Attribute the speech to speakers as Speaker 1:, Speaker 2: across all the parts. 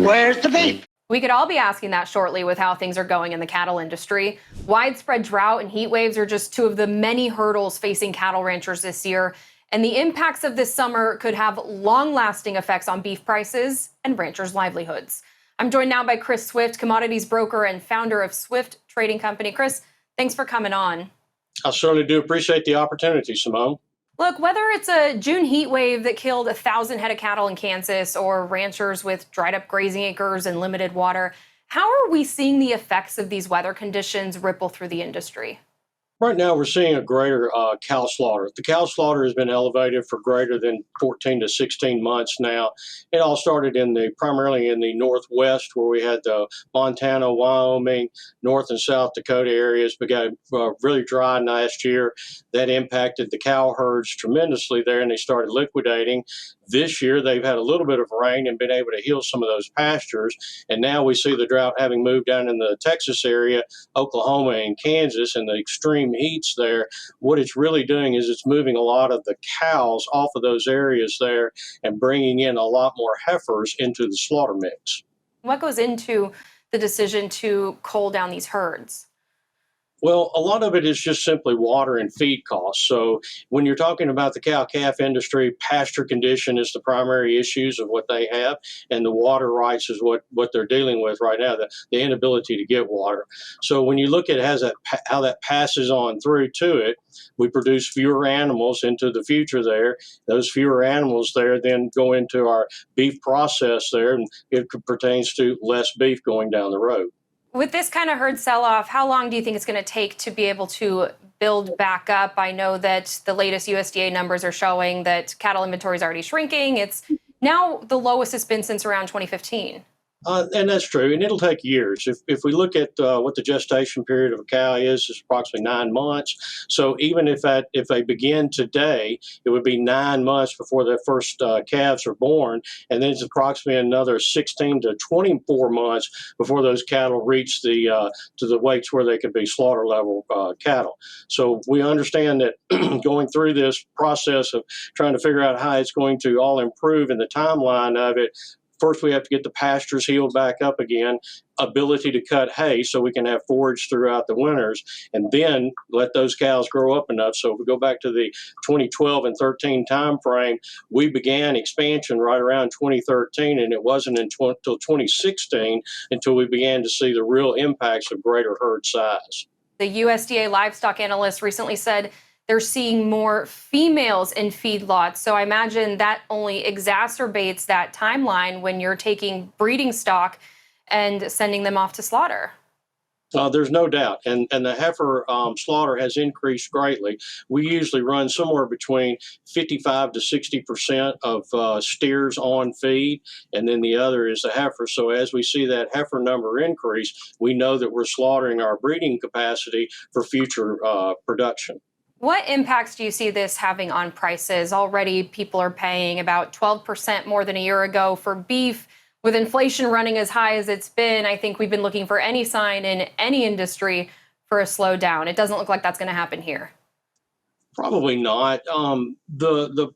Speaker 1: Where's the beef?
Speaker 2: We could all be asking that shortly with how things are going in the cattle industry. Widespread drought and heat waves are just two of the many hurdles facing cattle ranchers this year. And the impacts of this summer could have long-lasting effects on beef prices and ranchers' livelihoods. I'm joined now by Chris Swift, commodities broker and founder of Swift Trading Company. Chris, thanks for coming on.
Speaker 3: I certainly do appreciate the opportunity, Simone.
Speaker 2: Look, whether it's a June heat wave that killed 1,000 head of cattle in Kansas or ranchers with dried up grazing acres and limited water, how are we seeing the effects of these weather conditions ripple through the industry?
Speaker 3: Right now, we're seeing a greater cow slaughter. The cow slaughter has been elevated for greater than 14 to 16 months now. It all started primarily in the Northwest, where we had the Montana, Wyoming, North and South Dakota areas began really dry last year. That impacted the cow herds tremendously there, and they started liquidating. This year, they've had a little bit of rain and been able to heal some of those pastures. And now we see the drought having moved down in the Texas area, Oklahoma and Kansas, and the extreme heats there. What it's really doing is it's moving a lot of the cows off of those areas there and bringing in a lot more heifers into the slaughter mix.
Speaker 2: What goes into the decision to cull down these herds?
Speaker 3: Well, a lot of it is just simply water and feed costs. So when you're talking about the cow-calf industry, pasture condition is the primary issues of what they have, and the water rights is what they're dealing with right now, the inability to get water. So when you look at how that passes on through to it, we produce fewer animals into the future there. Those fewer animals there then go into our beef process there, and it pertains to less beef going down the road.
Speaker 2: With this kind of herd sell-off, how long do you think it's going to take to be able to build back up? I know that the latest USDA numbers are showing that cattle inventory is already shrinking. It's now the lowest it's been since around 2015.
Speaker 3: And that's true, and it'll take years. If we look at what the gestation period of a cow is, it's approximately 9 months. So even if they begin today, it would be 9 months before their first calves are born, and then it's approximately another 16 to 24 months before those cattle reach to the weights where they could be slaughter level cattle. So we understand that going through this process of trying to figure out how it's going to all improve in the timeline of it. First, we have to get the pastures healed back up again, ability to cut hay so we can have forage throughout the winters, and then let those cows grow up enough. So if we go back to the 2012 and 13 time frame, we began expansion right around 2013, and it wasn't until 2016 until we began to see the real impacts of greater herd size.
Speaker 2: The USDA livestock analyst recently said they're seeing more females in feedlots. So I imagine that only exacerbates that timeline when you're taking breeding stock and sending them off to slaughter.
Speaker 3: There's no doubt. And the heifer slaughter has increased greatly. We usually run somewhere between 55 to 60% of steers on feed, and then the other is the heifer. So as we see that heifer number increase, we know that we're slaughtering our breeding capacity for future production.
Speaker 2: What impacts do you see this having on prices? Already people are paying about 12% more than a year ago for beef. With inflation running as high as it's been, I think we've been looking for any sign in any industry for a slowdown. It doesn't look like that's going to happen here.
Speaker 3: Probably not. The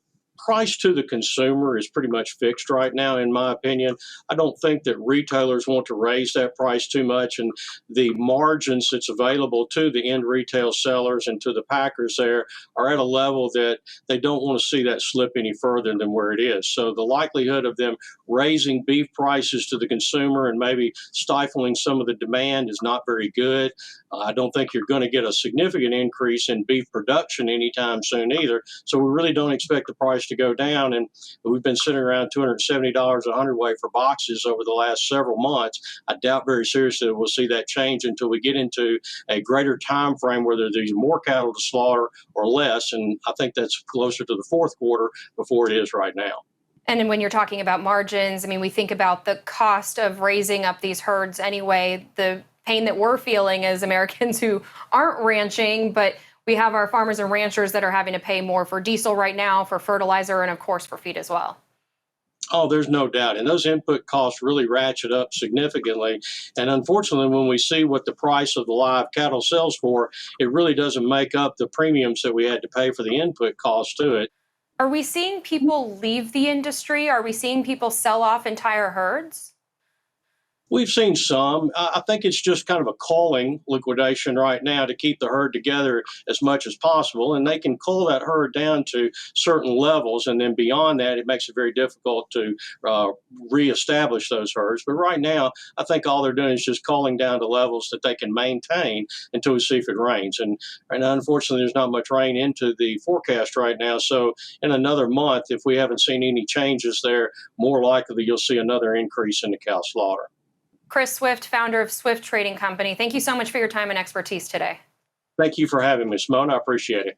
Speaker 3: price to the consumer is pretty much fixed right now, in my opinion. I don't think that retailers want to raise that price too much, and the margins that's available to the end retail sellers and to the packers there are at a level that they don't want to see that slip any further than where it is. So the likelihood of them raising beef prices to the consumer and maybe stifling some of the demand is not very good. I don't think you're going to get a significant increase in beef production anytime soon either. So we really don't expect the price to go down. And we've been sitting around $270 a hundredweight for boxes over the last several months. I doubt very seriously that we'll see that change until we get into a greater time frame where there's more cattle to slaughter or less. And I think that's closer to the fourth quarter before it is right now.
Speaker 2: And then when you're talking about margins, I mean, we think about the cost of raising up these herds anyway, the pain that we're feeling as Americans who aren't ranching, but we have our farmers and ranchers that are having to pay more for diesel right now, for fertilizer, and of course for feed as well.
Speaker 3: Oh, there's no doubt. And those input costs really ratchet up significantly. And unfortunately, when we see what the price of the live cattle sells for, it really doesn't make up the premiums that we had to pay for the input costs to it.
Speaker 2: Are we seeing people leave the industry? Are we seeing people sell off entire herds?
Speaker 3: We've seen some. I think it's just kind of a culling liquidation right now to keep the herd together as much as possible. And they can cull that herd down to certain levels. And then beyond that, it makes it very difficult to reestablish those herds. But right now, I think all they're doing is just culling down to levels that they can maintain until we see if it rains. And unfortunately, there's not much rain into the forecast right now. So in another month, if we haven't seen any changes there, more likely you'll see another increase in the cow slaughter.
Speaker 2: Chris Swift, founder of Swift Trading Company, thank you so much for your time and expertise today.
Speaker 3: Thank you for having me, Simone. I appreciate it.